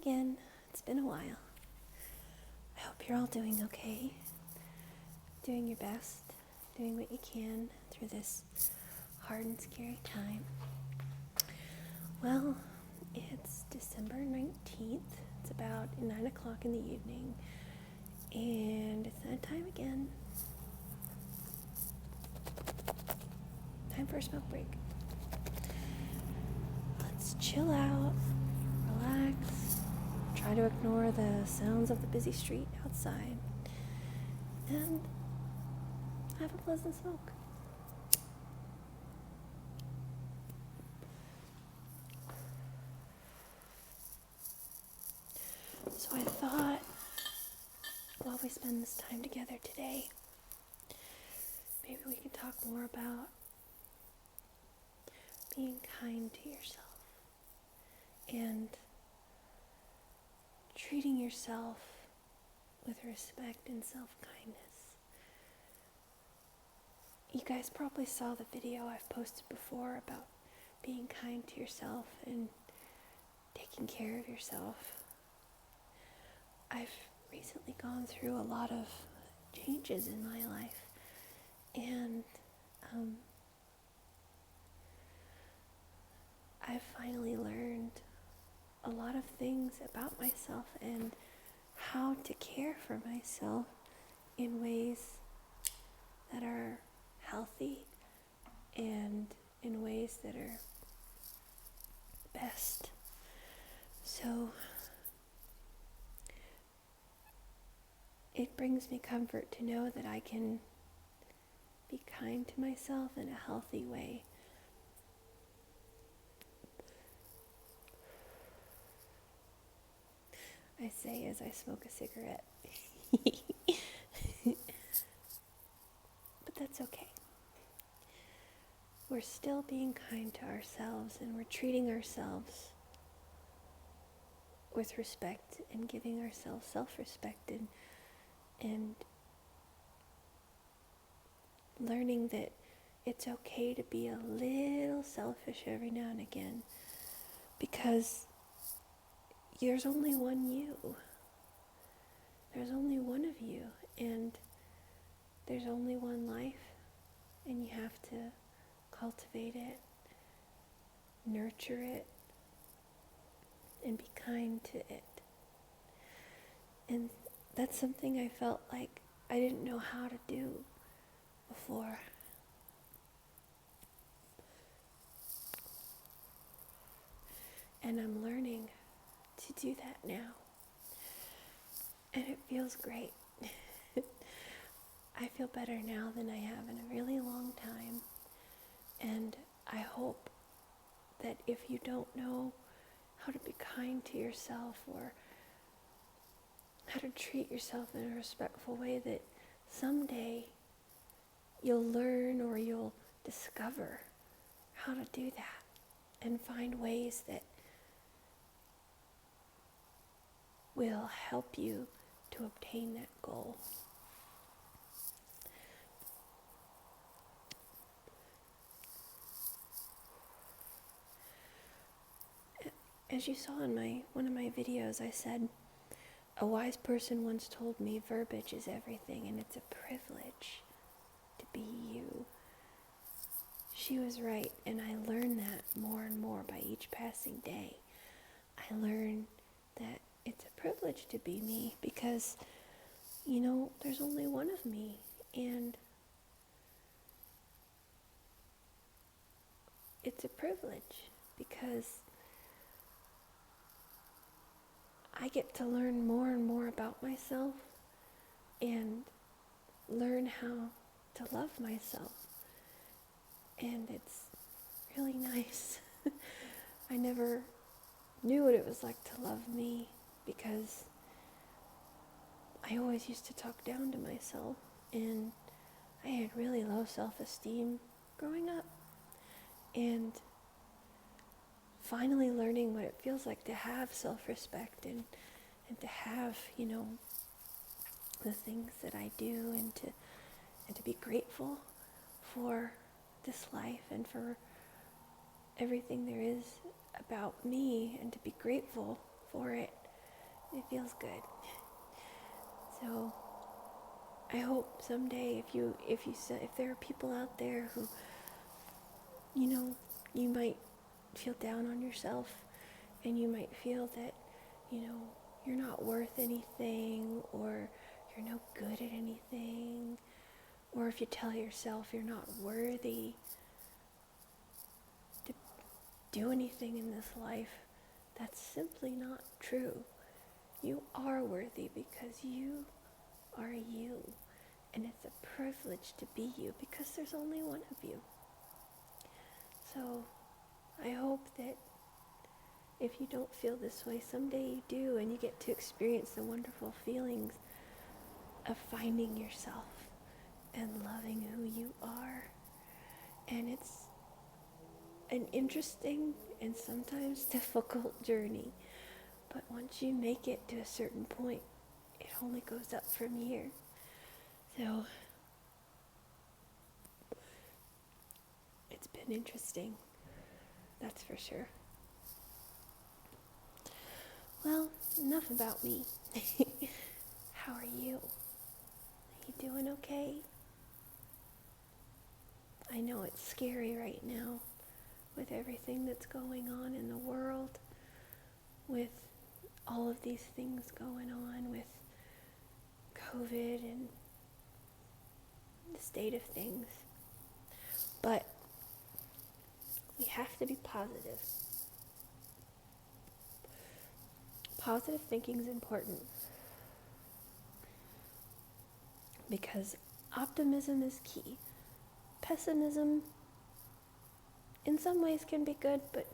again. It's been a while. I hope you're all doing okay, doing your best, doing what you can through this hard and scary time. Well, it's December 19th. It's about 9 o'clock in the evening, and it's that time again. Time for a smoke break. Let's chill out, relax, try to ignore the sounds of the busy street outside, and have a pleasant smoke. So I thought, while we spend this time together today, maybe we can talk more about being kind to yourself and treating yourself with respect and self-kindness. You guys probably saw the video I've posted before about being kind to yourself and taking care of yourself. I've recently gone through a lot of changes in my life, and I've finally learned a lot of things about myself and how to care for myself in ways that are healthy and in ways that are best. So it brings me comfort to know that I can be kind to myself in a healthy way. I say as I smoke a cigarette. But that's okay. We're still being kind to ourselves, and we're treating ourselves with respect and giving ourselves self-respect and learning that it's okay to be a little selfish every now and again, because there's only one you. There's only one of you, and there's only one life, and you have to cultivate it, nurture it, and be kind to it. And that's something I felt like I didn't know how to do before. And I'm learning to do that now. And it feels great. I feel better now than I have in a really long time. And I hope that if you don't know how to be kind to yourself or how to treat yourself in a respectful way, that someday you'll learn or you'll discover how to do that and find ways that will help you to obtain that goal. As you saw in one of my videos, I said, a wise person once told me verbiage is everything, and it's a privilege to be you. She was right, and I learned that more and more by each passing day. I learned that it's a privilege to be me because, there's only one of me, and it's a privilege because I get to learn more and more about myself and learn how to love myself. And it's really nice. I never knew what it was like to love me because I always used to talk down to myself, and I had really low self-esteem growing up. And finally learning what it feels like to have self-respect and to have, the things that I do, and to be grateful for this life and for everything there is about me, and to be grateful for it It feels good. So I hope someday if there are people out there who, you might feel down on yourself, and you might feel that, you're not worth anything, or you're no good at anything, or if you tell yourself you're not worthy to do anything in this life, that's simply not true. You are worthy because you are you, and it's a privilege to be you because there's only one of you. So I hope that if you don't feel this way, someday you do, and you get to experience the wonderful feelings of finding yourself and loving who you are. And it's an interesting and sometimes difficult journey, but once you make it to a certain point, it only goes up from here. So it's been interesting, that's for sure. Well, enough about me. How are you? Are you doing okay? I know it's scary right now with everything that's going on in the world, with all of these things going on with COVID and the state of things. But we have to be positive. Positive thinking is important because optimism is key. Pessimism in some ways can be good, but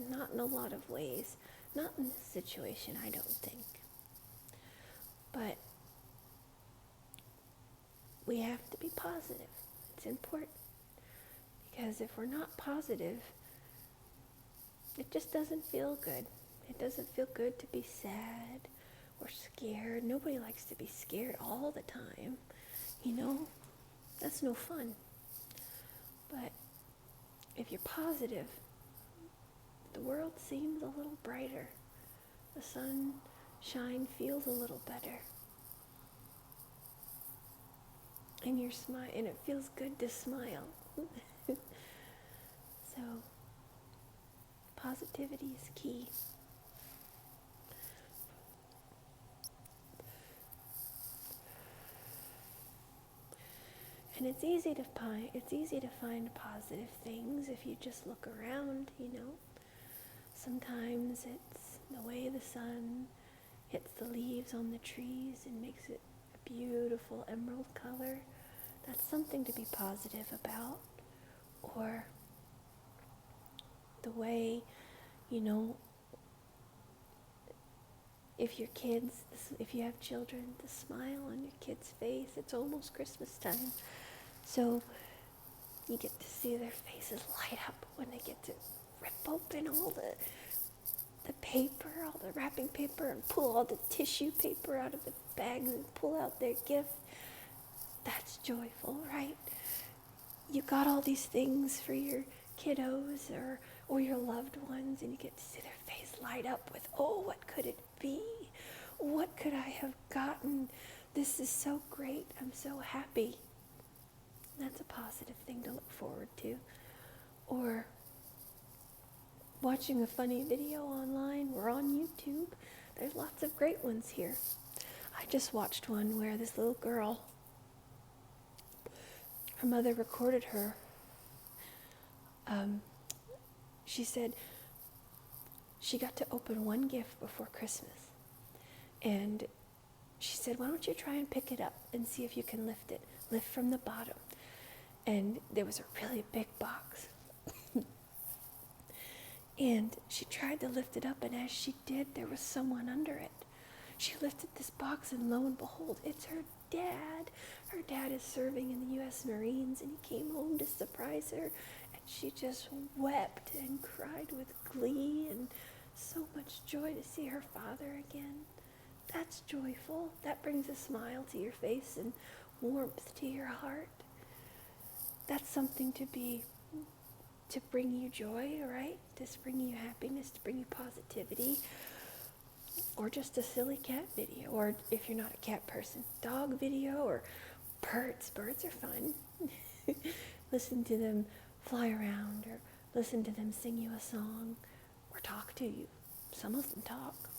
not in a lot of ways. Not in this situation, I don't think. But we have to be positive. It's important. Because if we're not positive, it just doesn't feel good. It doesn't feel good to be sad or scared. Nobody likes to be scared all the time. That's no fun. But if you're positive, the world seems a little brighter. The sunshine feels a little better. And and it feels good to smile. So, positivity is key. And it's easy to find positive things if you just look around, Sometimes it's the way the sun hits the leaves on the trees and makes it a beautiful emerald color. That's something to be positive about. Or the way, if you have children, the smile on your kid's face, it's almost Christmas time. So you get to see their faces light up when they get to rip open all the paper, all the wrapping paper, and pull all the tissue paper out of the bags and pull out their gift. That's joyful, right? You got all these things for your kiddos or your loved ones, and you get to see their face light up with, oh, what could it be? What could I have gotten? This is so great. I'm so happy. That's a positive thing to look forward to. Or watching a funny video online. We're on YouTube. There's lots of great ones here. I just watched one where this little girl, her mother recorded her. She said she got to open one gift before Christmas. And she said, why don't you try and pick it up and see if you can lift it. Lift from the bottom. And there was a really big box. And she tried to lift it up, and as she did, there was someone under it. She lifted this box, and lo and behold, it's her dad. Her dad is serving in the U.S. Marines, and he came home to surprise her. And she just wept and cried with glee and so much joy to see her father again. That's joyful. That brings a smile to your face and warmth to your heart. That's something to bring you joy, right? To bring you happiness, to bring you positivity. or just a silly cat video, or if you're not a cat person, dog video, or birds. Birds are fun. Listen to them fly around, or listen to them sing you a song, or talk to you. Some of them talk.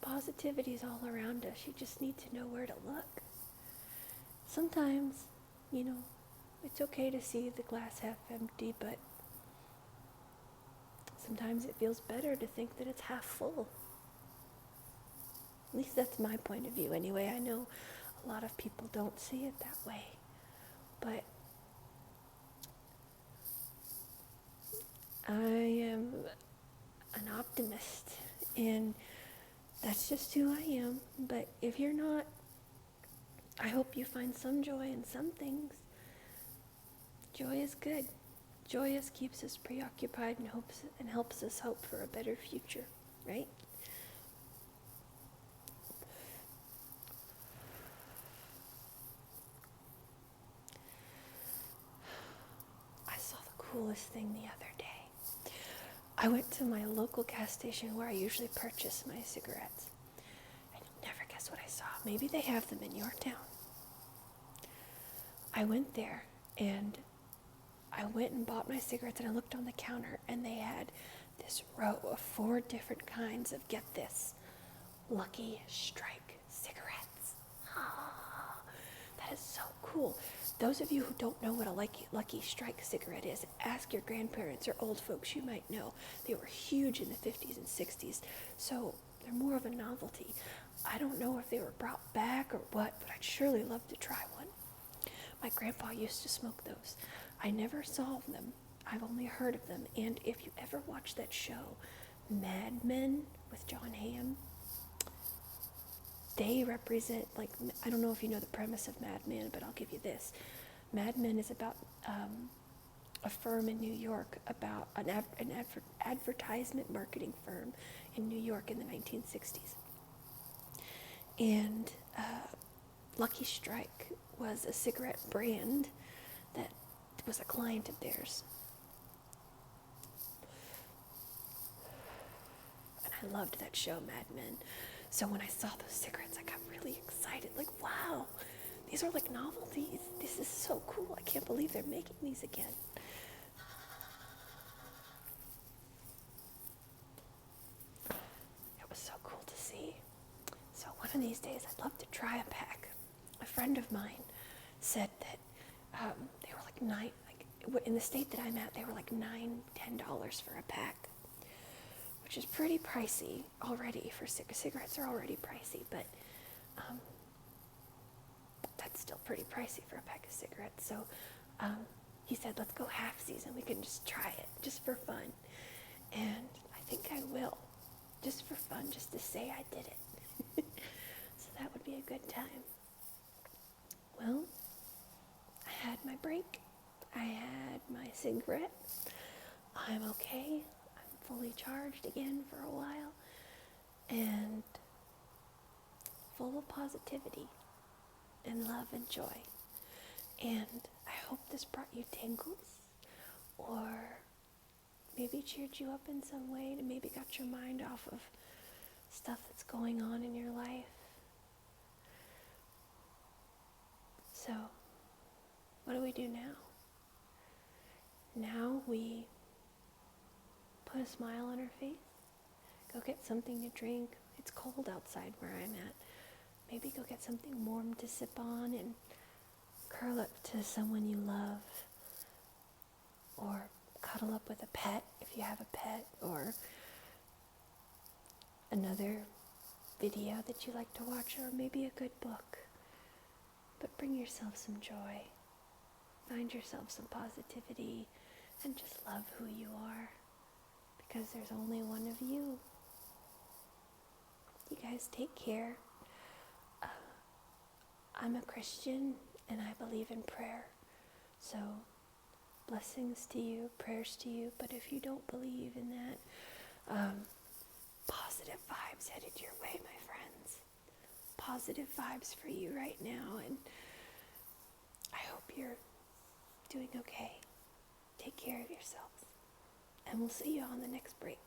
Positivity is all around us. You just need to know where to look. Sometimes, it's okay to see the glass half empty, but sometimes it feels better to think that it's half full. At least that's my point of view anyway. I know a lot of people don't see it that way, but I am an optimist, and that's just who I am. But if you're not, I hope you find some joy in some things. Joy is good. Joy keeps us preoccupied and helps us hope for a better future, right? I saw the coolest thing the other day. I went to my local gas station where I usually purchase my cigarettes. And you'll never guess what I saw. Maybe they have them in your town. I went there and I went and bought my cigarettes, and I looked on the counter, and they had this row of 4 different kinds of, get this, Lucky Strike cigarettes. That is so cool. Those of you who don't know what a Lucky Strike cigarette is, ask your grandparents or old folks you might know. They were huge in the 50s and 60s, so they're more of a novelty. I don't know if they were brought back or what, but I'd surely love to try one. My grandpa used to smoke those. I never saw them. I've only heard of them. And if you ever watch that show, Mad Men with John Hamm, they represent, I don't know if you know the premise of Mad Men, but I'll give you this. Mad Men is about a firm in New York, about an advertisement marketing firm in New York in the 1960s. And Lucky Strike was a cigarette brand that was a client of theirs. And I loved that show, Mad Men. So when I saw those cigarettes, I got really excited. Like, wow, these are like novelties. This is so cool. I can't believe they're making these again. It was so cool to see. So one of these days, I'd love to try a pack. A friend of mine said that they were in the state that I'm at, they were like $9-10 for a pack, which is pretty pricey already. For cigarettes are already pricey, but that's still pretty pricey for a pack of cigarettes. So he said, let's go half season. We can just try it, just for fun. And I think I will, just for fun, just to say I did it. So that would be a good time. Well, I had my break. I had my cigarette. I'm okay. I'm fully charged again for a while. And full of positivity and love and joy. And I hope this brought you tingles, or maybe cheered you up in some way, and maybe got your mind off of stuff that's going on in your life. So, what do we do now? Now we put a smile on our face, go get something to drink. It's cold outside where I'm at. Maybe go get something warm to sip on and curl up to someone you love, or cuddle up with a pet if you have a pet, or another video that you like to watch, or maybe a good book. But bring yourself some joy. Find yourself some positivity and just love who you are, because there's only one of you. You guys take care. I'm a Christian and I believe in prayer. So blessings to you, prayers to you. But if you don't believe in that, positive vibes headed your way, my friends. Positive vibes for you right now. And I hope you're doing okay. take care of yourselves. And we'll see you on the next break.